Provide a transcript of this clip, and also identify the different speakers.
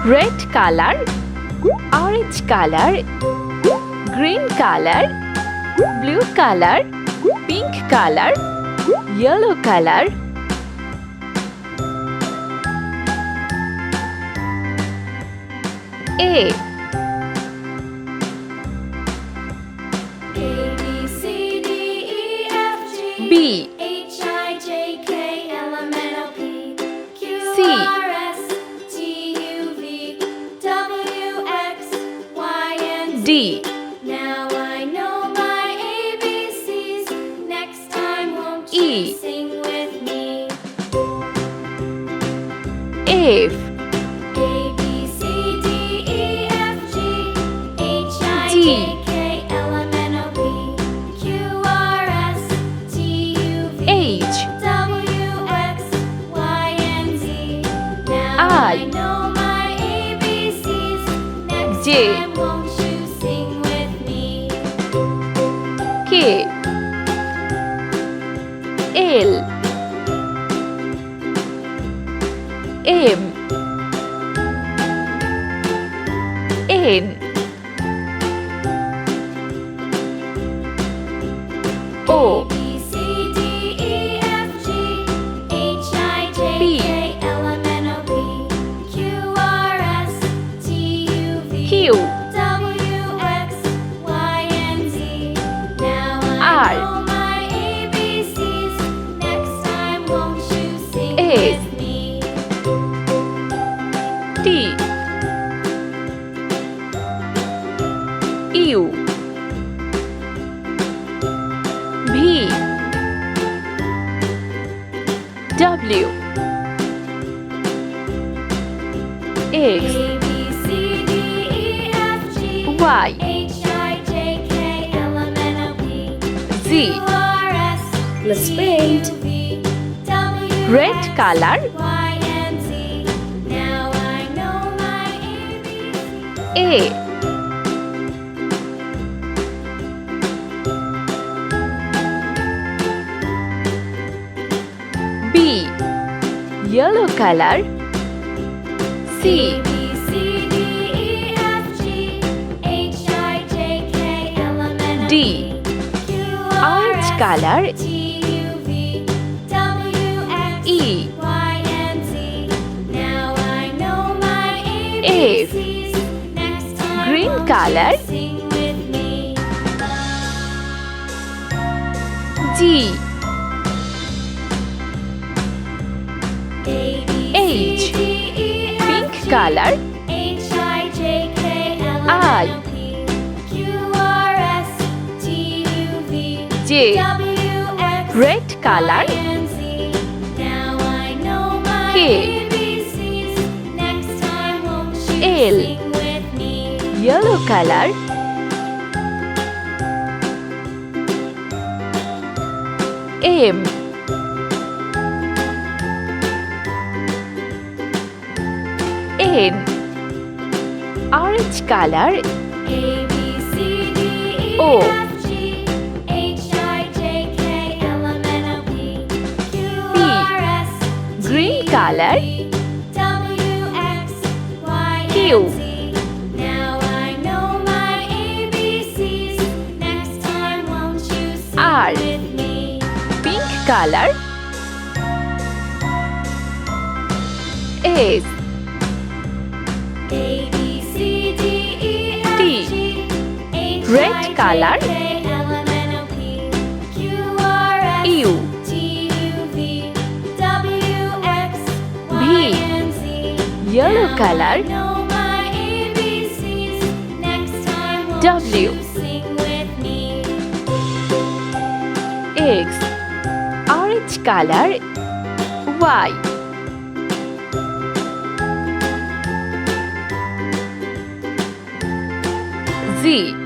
Speaker 1: red color, orange color, green color, blue color, pink color, yellow color. A B C D
Speaker 2: Now I know my ABCs. Next time, won't you
Speaker 1: E
Speaker 2: sing with me?
Speaker 1: F
Speaker 2: A B C D E F G H I
Speaker 1: G
Speaker 2: J K L M N O P Q R S T U V
Speaker 1: H
Speaker 2: W X Y and Z. Now
Speaker 1: I
Speaker 2: I know my ABCs. Next
Speaker 1: J
Speaker 2: time, won't you sing with me?
Speaker 1: K L M N O
Speaker 2: B C D E F G H I J
Speaker 1: P
Speaker 2: K L M N O P Q R S T U V
Speaker 1: Q
Speaker 2: W X Y and Z. Now I
Speaker 1: R
Speaker 2: know my ABCs. Next time, won't you sing
Speaker 1: S
Speaker 2: with me?
Speaker 1: T U V W X
Speaker 2: A B C D E F G
Speaker 1: Y
Speaker 2: H I J K L M N O P
Speaker 1: Z
Speaker 2: Q R S
Speaker 1: Let's
Speaker 2: T
Speaker 1: paint.
Speaker 2: U V W
Speaker 1: Red
Speaker 2: X
Speaker 1: color
Speaker 2: Y and Z. Now I know my ABCs.
Speaker 1: A B yellow color C
Speaker 2: A B C D E F G H I J K L M N O
Speaker 1: D
Speaker 2: P Q R
Speaker 1: orange
Speaker 2: S
Speaker 1: color
Speaker 2: T U V W X
Speaker 1: E
Speaker 2: Y and Z. Now I know my
Speaker 1: F
Speaker 2: ABCs. Next time,
Speaker 1: green
Speaker 2: won't
Speaker 1: color
Speaker 2: you sing with me?
Speaker 1: G
Speaker 2: A B
Speaker 1: H
Speaker 2: C D E
Speaker 1: pink
Speaker 2: F G
Speaker 1: color
Speaker 2: H I J K L
Speaker 1: I
Speaker 2: M N O P Q R S T U V
Speaker 1: J
Speaker 2: W X
Speaker 1: red color
Speaker 2: Y and Z. Now I know my
Speaker 1: K
Speaker 2: ABCs. Next time, won't you
Speaker 1: L
Speaker 2: sing with me?
Speaker 1: yellow color M N orange color
Speaker 2: A B C D E
Speaker 1: O
Speaker 2: F G H I J K L M N O P Q R S T
Speaker 1: green
Speaker 2: U
Speaker 1: color
Speaker 2: V W X Y
Speaker 1: Q
Speaker 2: and Z. Now I know my ABCs. Next time, won't you sing
Speaker 1: R
Speaker 2: with me?
Speaker 1: pink color S
Speaker 2: A B C D E F
Speaker 1: T
Speaker 2: G H
Speaker 1: red
Speaker 2: I J
Speaker 1: color
Speaker 2: K L M N O P Q R S
Speaker 1: U
Speaker 2: T U V W X
Speaker 1: V
Speaker 2: Y and Z.
Speaker 1: yellow
Speaker 2: Now
Speaker 1: color
Speaker 2: I know my ABCs. Next time, won't
Speaker 1: W
Speaker 2: you sing with me?
Speaker 1: X orange color Y Z